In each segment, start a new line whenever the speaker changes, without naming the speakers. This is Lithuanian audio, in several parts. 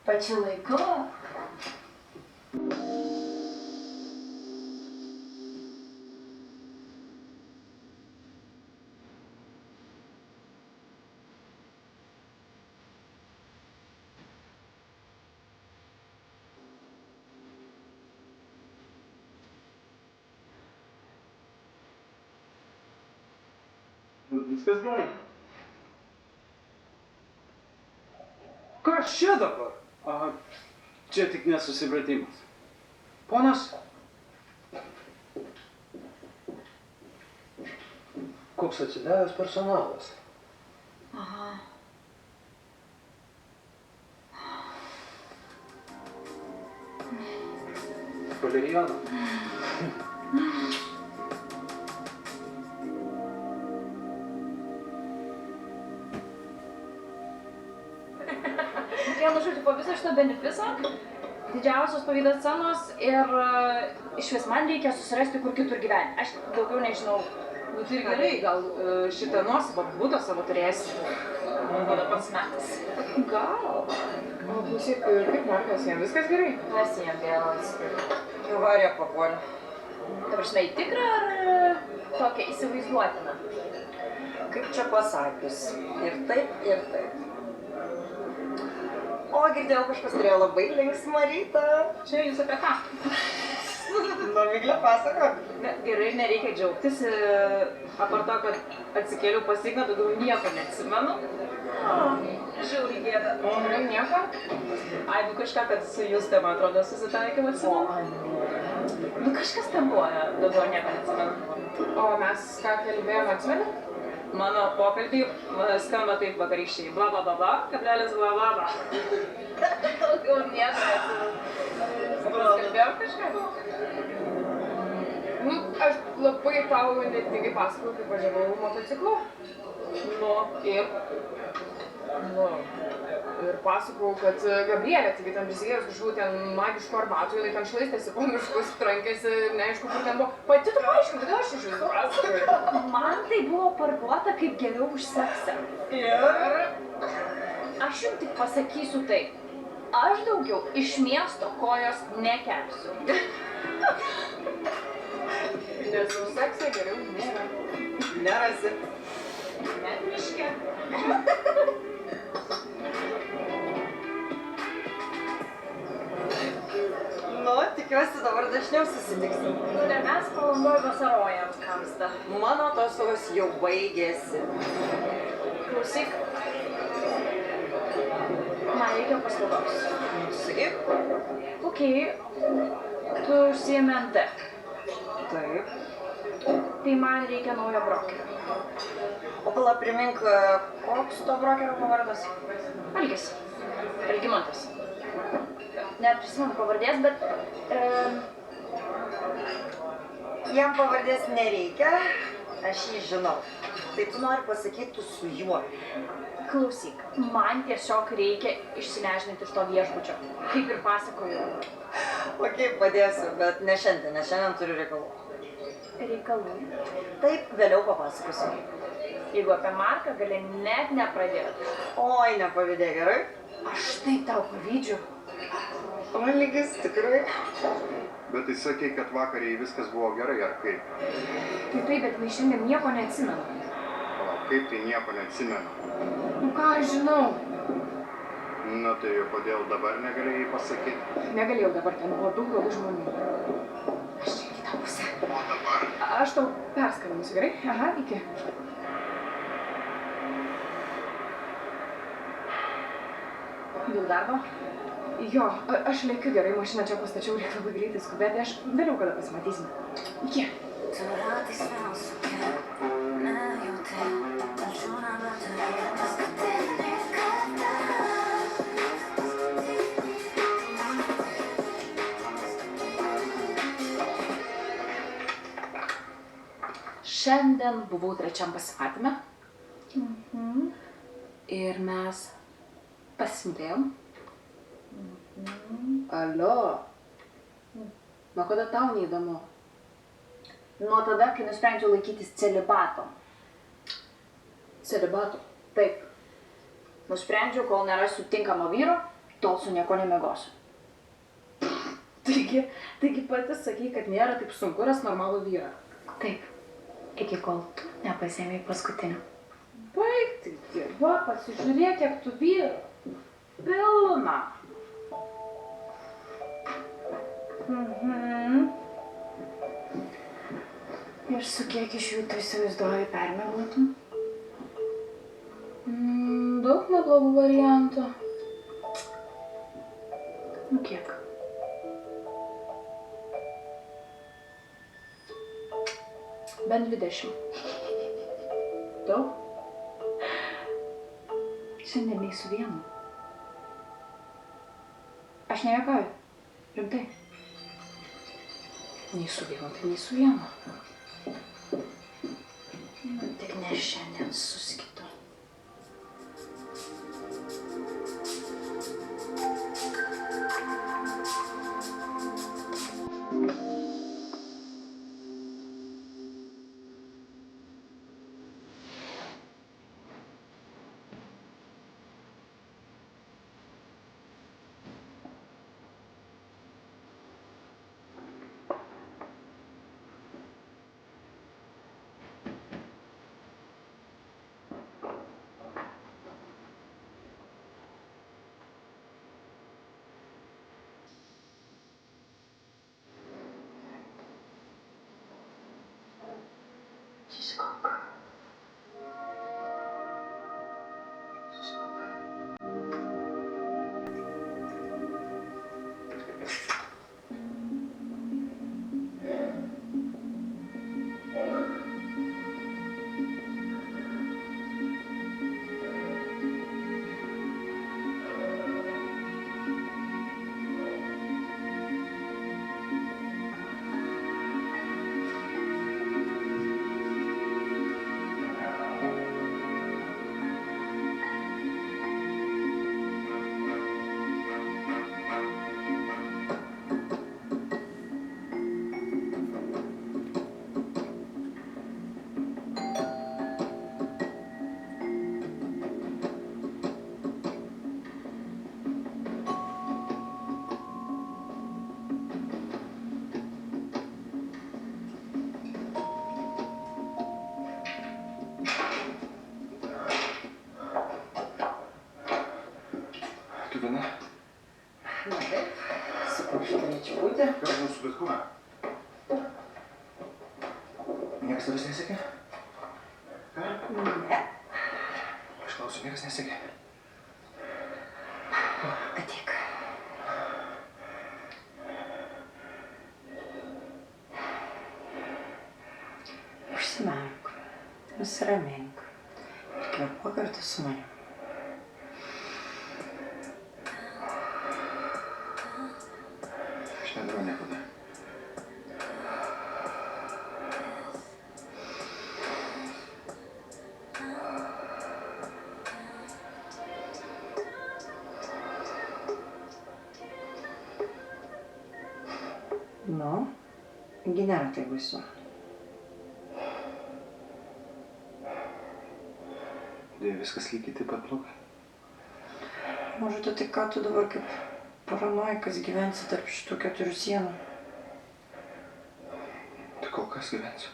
Pačiu laiku.
Viskas gerai. Kas čia dabar? Aha, čia tik nesusipratimas. Ponas? Koks atsidavęs personalas.
Aha.
Valeriana.
Vienu žodžiu, po viso šito benefiso, didžiausios pavydo scenos ir išvis man reikia susirasti kur kitur gyventi. Aš daugiau nežinau.
Nu tai gerai, gal šitą nuosavą būdą savo turėsi.
Tada pats metas. Gal.
O klausyk, kaip Markas, jam viskas gerai?
Kas jam vėlas?
Avarija papuolė.
Ta prasme, į tikrą ar tokią įsivaizduotiną?
Kaip čia pasakius, ir taip, ir taip. O, girdėjau, kažkas turėjo labai linksmą rytą.
Čia jūs apie ką?
Nu, Miglė pasako.
Gerai, nereikia džiaugtis. Apart to, kad atsikėliau pas Igną, daugiau nieko neatsimenu. Žiauriai gėda.
O, nieko?
Ai, nu kažką, kad su Juste, man atrodo, susitaikėm atsimenu. Nu kažkas ten buvo, daugiau nieko neatsimenu.
O mes ką kalbėjom, atsimeni?
Mano pokalbį skamba taip vakarykščiai. Bla bla bla bla, kablelis bla bla bla. Daugiau nieko neatsimenu. Kalbėjom kažką?
Nu, aš labai tau netingai pasakojau, kaip važiavau motociklu. Nu, ir pasakojau, kad Gabrielė, taigi ten prisigėrus kažkokių ten magiškų arbatų, jinai ten šlaistėsi po miškus, trankėsi, neaišku, kur ten buvo. Pati tu paaiškink, kodėl aš iš viso pasakoju.
Man tai buvo parduota kaip geriau už seksą.
Ir?
Aš jums tik pasakysiu taip. Aš daugiau iš miesto kojos nekelsiu.
Nes už seksą geriau nėra.
Nerasi.
Net miške.
Nu, tikiuosi dabar dažniau susitiksim.
Nu, ne mes Palangoj vasarojam, kamsta.
Mano atostogos jau baigėsi.
Klausyk. Man reikia paslaugos.
Sakyk?
Okei, tu užsiemi NT.
Taip.
Tai man reikia naujo brokerio.
O pala primink, koks to brokerio pavardas?
Algis. Algimantas. Neprisimenu pavardės, bet...
Jam pavardės nereikia, aš jį žinau. Tai tu nori pasakyti, tu su juo.
Klausyk, man tiesiog reikia išsinežinti iš to viešbučio. Kaip ir pasakojau.
Okei, padėsiu, bet ne šiandien turiu reikalų.
Reikalų.
Taip, vėliau papasakosiu.
Jeigu apie Marką gali net nepradėti.
Oi, nepavydė, gerai?
Aš taip tau pavydžiu.
Man lygis, tikrai.
Bet tai sakei, kad vakariai viskas buvo gerai, ar kaip?
Tai taip, bet jinai šiandien nieko neatsimenu.
O kaip tai nieko neatsimenu?
Nu ką aš žinau?
Na tai kodėl dabar negalėjai pasakyti?
Negalėjau dabar, ten buvo daug labai žmonių. Aš čia į kitą pusę.
O dabar?
Aš tau perskambinsiu, gerai? Aha, iki. Dėl darbo? Jo, aš lėkiu gerai, mašiną čia pastačiau, reikia labai greitai skubėti, aš vėliau kada pasimatysime. Iki.
Šiandien buvau trečiam pasimatyme. Ir mes pasimylėjom.
Alio. Nuo kada tau neįdomu?
Nuo tada, kai nusprendžiau laikytis celibato.
Celibato?
Taip. Nusprendžiau, kol nerasiu tinkamo vyro,
tol su nieko nemiegosiu.
Taigi pati sakai, kad nėra taip sunku ras normalų vyrą.
Taip, iki kol tu nepasiėmei paskutinio.
Baigti, va, pasižiūrėk, kiek tu vyrų. Pilna.
Ir su kiek iš jų tu įsivaizduoji permiegotum?
Daug neblogų variantų.
Nu kiek?
Bent 20. Daug?
Šiandien nei su vienu. Aš nejuokauju. Rimtai.
Nei su vienu, tai nei su vienu.
Nu, tik ne šiandien suskitu.
Tu viena?
Na taip, sakau, aš turėčiau būti.
Gal mūsų bet kuo? Niekas tavęs nesekė? Ką?
Ne.
Aš klausiu, niekas nesekė.
Ateik. Užsimerk, nusiramink ir kvėpuok kartu su manim.
Aš nedarau nieko dar.
Nu, gi nėra tai baisu.
Dėja, viskas lygiai taip pat blogai.
Mažute, tai ką tu dabar kaip paranoikas gyvensi tarp šitų 4 sienų?
Tai kol kas gyvensiu.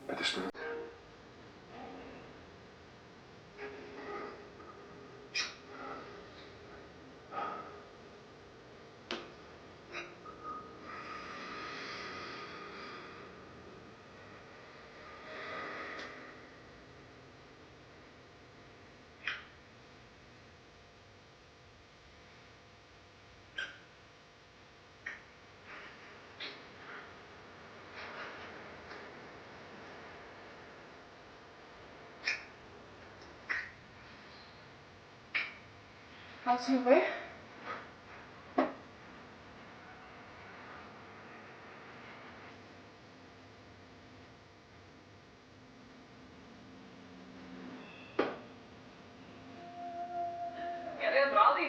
Bet aš tave.
Atsivai?
Gerai atrodai.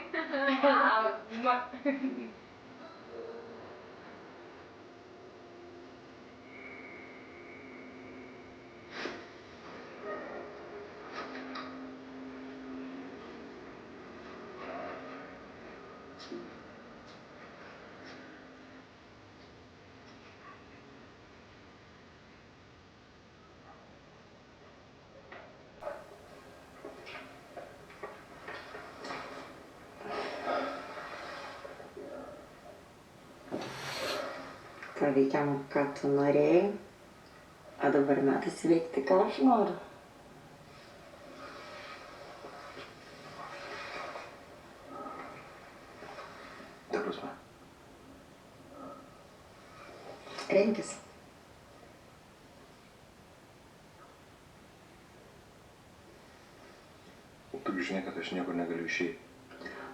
Paveikėm, ką tu norėjai, o dabar metas veikti, ką aš noriu.
Ta prasme.
Rinkis.
Tu žinai, kad aš niekur negaliu išeiti.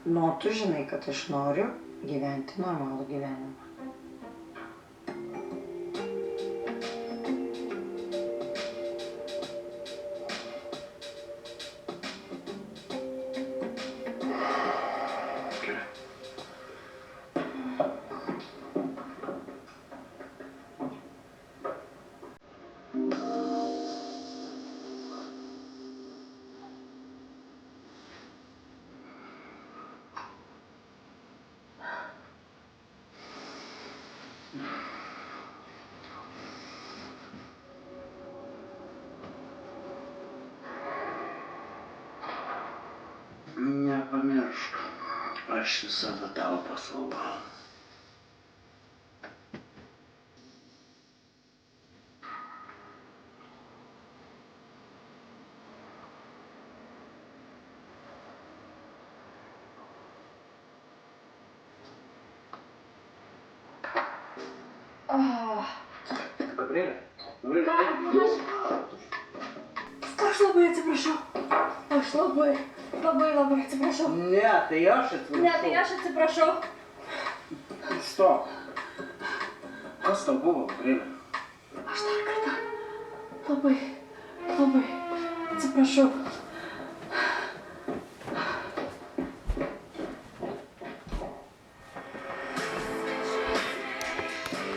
Nu, tu žinai, kad aš noriu gyventi normalų gyvenimą.
Gerai.
Nepamiršk, aš visada tau paslaugau. Gabrielė, Gabrielė.
Aš labai atsiprašau. Aš labai atsiprašau.
Ne, tai aš atsiprašau.
Ne, tai aš atsiprašau.
Stop. Kas tau buvo, Gabrielė?
Aš dar kartą labai atsiprašau.